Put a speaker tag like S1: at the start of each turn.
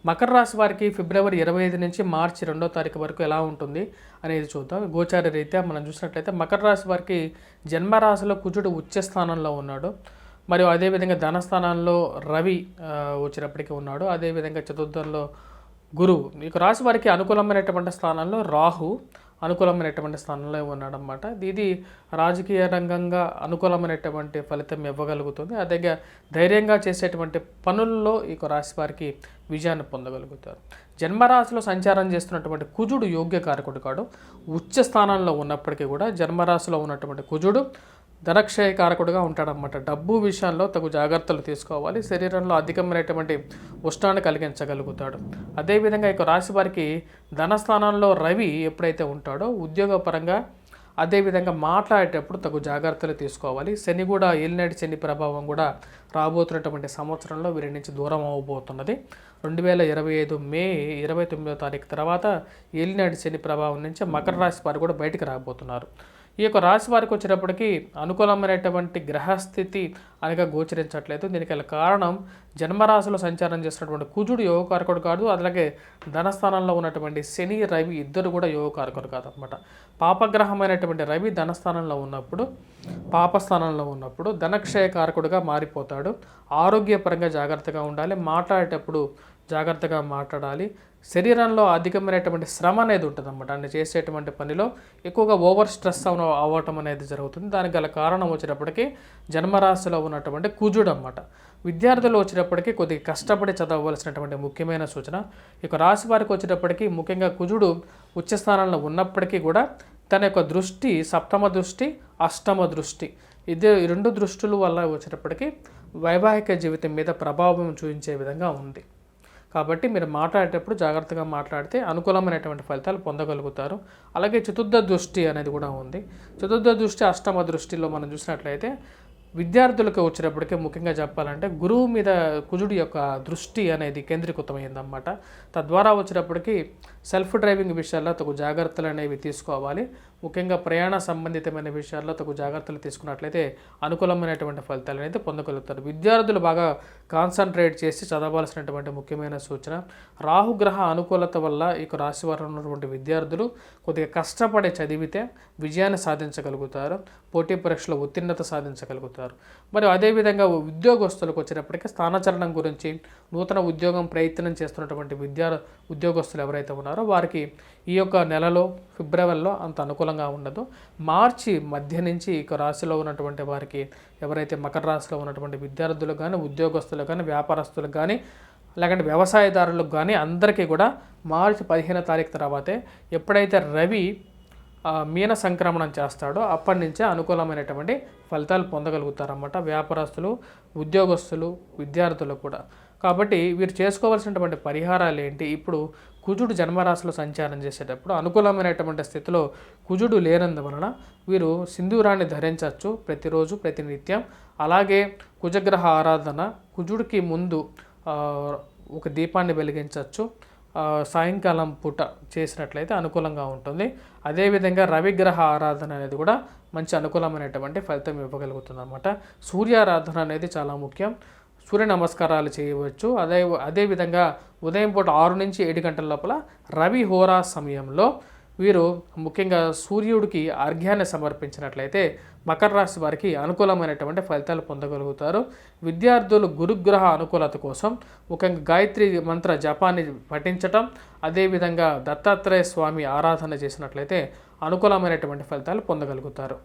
S1: మకర రాశి వారికి ఫిబ్రవరి 25 నుంచి మార్చి 2వ తారీఖు వరకు ఎలా ఉంటుంది అనేది చూద్దాం. గోచార రీత్యా మనం చూసినట్లయితే మకర రాశి వారికి జన్మరాశిలో కుజుడు ఉచ్చ స్థానంలో ఉన్నాడు. మరియు అదేవిధంగా ధనస్థానంలో రవి వచ్చినప్పటికీ ఉన్నాడు. అదేవిధంగా చతుర్థంలో గురువు. మీకు రాశి వారికి అనుకూలమైనటువంటి స్థానంలో రాహు అనుకూలమైనటువంటి స్థానంలో ఉన్నాడన్నమాట. ఇది రాజకీయ రంగంగా అనుకూలమైనటువంటి ఫలితం ఇవ్వగలుగుతుంది. అదే ధైర్యంగా చేసేటువంటి పనుల్లో ఈ రాశి వారికి విజయాన్ని పొందగలుగుతారు. జన్మరాశిలో సంచారం చేస్తున్నటువంటి కుజుడు యోగ్యకారకుడు కాడు. ఉచ్చ స్థానంలో ఉన్నప్పటికీ కూడా జన్మరాశిలో ఉన్నటువంటి కుజుడు ధనక్షయకారకుడుగా ఉంటాడన్నమాట. డబ్బు విషయంలో తగు జాగ్రత్తలు తీసుకోవాలి. శరీరంలో అధికమైనటువంటి ఉష్ణాన్ని కలిగించగలుగుతాడు. అదేవిధంగా ఇక రాశి వారికి ధనస్థానంలో రవి ఎప్పుడైతే ఉంటాడో ఉద్యోగపరంగా అదేవిధంగా మాట్లాడేటప్పుడు తగు జాగ్రత్తలు తీసుకోవాలి. శని కూడా ఏలినాటి శని ప్రభావం కూడా రాబోతున్నటువంటి సంవత్సరంలో వీరి నుంచి దూరం అవ్వబోతున్నది. 2025 మే 29వ తారీఖు తర్వాత ఏలినాటి శని ప్రభావం నుంచి మకర రాశి వారు కూడా బయటికి రాబోతున్నారు. ఈ యొక్క రాశి వారికి వచ్చేటప్పటికి అనుకూలమైనటువంటి గ్రహస్థితి అనగా గోచరించట్లేదు. దీనికి కారణం జన్మరాశిలో సంచారం చేసినటువంటి కుజుడు యోగకారకుడు కాదు. అలాగే ధనస్థానంలో ఉన్నటువంటి శని రవి ఇద్దరు కూడా యోగకారకుడు కాదనమాట. పాపగ్రహమైనటువంటి రవి ధనస్థానంలో ఉన్నప్పుడు పాపస్థానంలో ఉన్నప్పుడు ధనక్షయకారకుడుగా మారిపోతాడు. ఆరోగ్యపరంగా జాగ్రత్తగా ఉండాలి. మాట్లాడేటప్పుడు జాగ్రత్తగా మాట్లాడాలి. శరీరంలో అధికమైనటువంటి శ్రమ అనేది ఉంటుంది అన్నమాట. అన్ని చేసేటువంటి పనిలో ఎక్కువగా ఓవర్ స్ట్రెస్ అవ్వటం అనేది జరుగుతుంది. దానికి గల కారణం వచ్చేటప్పటికి జన్మరాశిలో ఉన్నటువంటి కుజుడు అన్నమాట. విద్యార్థులు వచ్చేటప్పటికి కొద్దిగా కష్టపడి చదవవలసినటువంటి ముఖ్యమైన సూచన. ఇక రాశి వారికి వచ్చేటప్పటికి ముఖ్యంగా కుజుడు ఉచ్చస్థానంలో ఉన్నప్పటికీ కూడా తన యొక్క దృష్టి సప్తమ దృష్టి అష్టమ దృష్టి ఇది రెండు దృష్టుల వల్ల వచ్చేటప్పటికి వైవాహిక జీవితం మీద ప్రభావం చూపించే విధంగా ఉంది. కాబట్టి మీరు మాట్లాడేటప్పుడు జాగ్రత్తగా మాట్లాడితే అనుకూలమైనటువంటి ఫలితాలు పొందగలుగుతారు. అలాగే చతుర్థ దృష్టి అనేది కూడా ఉంది. చతుర్థ దృష్టి అష్టమ దృష్టిలో మనం చూసినట్లయితే విద్యార్థులకు వచ్చేటప్పటికీ ముఖ్యంగా చెప్పాలంటే గురువు మీద కుజుడి యొక్క దృష్టి అనేది కేంద్రీకృతమైందన్నమాట. తద్వారా వచ్చేటప్పటికి సెల్ఫ్ డ్రైవింగ్ విషయాల్లో తగు జాగ్రత్తలు అనేవి తీసుకోవాలి. ముఖ్యంగా ప్రయాణ సంబంధితమైన విషయాల్లో తగు జాగ్రత్తలు తీసుకున్నట్లయితే అనుకూలమైనటువంటి ఫలితాలు అనేది పొందగలుగుతారు. విద్యార్థులు బాగా కాన్సన్ట్రేట్ చేసి చదవాల్సినటువంటి ముఖ్యమైన సూచన. రాహుగ్రహ అనుకూలత వల్ల ఈ రాశి వారు ఉన్నటువంటి విద్యార్థులు కొద్దిగా కష్టపడి చదివితే విజయాన్ని సాధించగలుగుతారు. పోటీ పరీక్షలో ఉత్తీర్ణత సాధించగలుగుతారు. మరియు అదేవిధంగా ఉద్యోగస్తులకు వచ్చినప్పటికీ స్థానచలనం గురించి నూతన ఉద్యోగం ప్రయత్నం చేస్తున్నటువంటి ఉద్యోగస్తులు ఎవరైతే ఉన్నారో వారికి ఈ యొక్క నెలలో ఫిబ్రవరిలో అంత అనుకూలంగా ఉండదు. మార్చి మధ్య నుంచి ఇక రాశిలో ఉన్నటువంటి వారికి ఎవరైతే మకర రాశిలో ఉన్నటువంటి విద్యార్థులకు కానీ ఉద్యోగస్తులకు కానీ వ్యాపారస్తులకు కానీ లేకంటే వ్యవసాయదారులకు కానీ అందరికీ కూడా మార్చి 15వ తారీఖు తర్వాతే ఎప్పుడైతే రవి మీన సంక్రమణం చేస్తాడో అప్పటి నుంచే అనుకూలమైనటువంటి ఫలితాలు పొందగలుగుతారన్నమాట. వ్యాపారస్తులు ఉద్యోగస్తులు విద్యార్థులు కూడా. కాబట్టి వీరు చేసుకోవాల్సినటువంటి పరిహారాలు ఏంటి? ఇప్పుడు కుజుడు జన్మరాశిలో సంచారం చేసేటప్పుడు అనుకూలమైనటువంటి స్థితిలో కుజుడు లేనందువలన వీరు సింధూరాన్ని ధరించవచ్చు ప్రతిరోజు ప్రతినిత్యం. అలాగే కుజగ్రహ ఆరాధన కుజుడికి ముందు ఒక దీపాన్ని వెలిగించవచ్చు. సాయంకాలం పూట చేసినట్లయితే అనుకూలంగా ఉంటుంది. అదేవిధంగా రవిగ్రహ ఆరాధన అనేది కూడా మంచి అనుకూలమైనటువంటి ఫలితం ఇవ్వగలుగుతుంది అన్నమాట. సూర్యారాధన అనేది చాలా ముఖ్యం. సూర్య నమస్కారాలు చేయవచ్చు. అదేవిధంగా ఉదయం పూట 6 నుంచి 7 గంటల లోపల రవి హోరా సమయంలో వీరు ముఖ్యంగా సూర్యుడికి అర్ఘ్యాన్ని సమర్పించినట్లయితే మకర రాశి వారికి అనుకూలమైనటువంటి ఫలితాలు పొందగలుగుతారు. విద్యార్థులు గురుగ్రహ అనుకూలత కోసం ముఖ్యంగా గాయత్రి మంత్ర జపాన్ని పఠించటం అదేవిధంగా దత్తాత్రేయ స్వామి ఆరాధన చేసినట్లయితే అనుకూలమైనటువంటి ఫలితాలు పొందగలుగుతారు.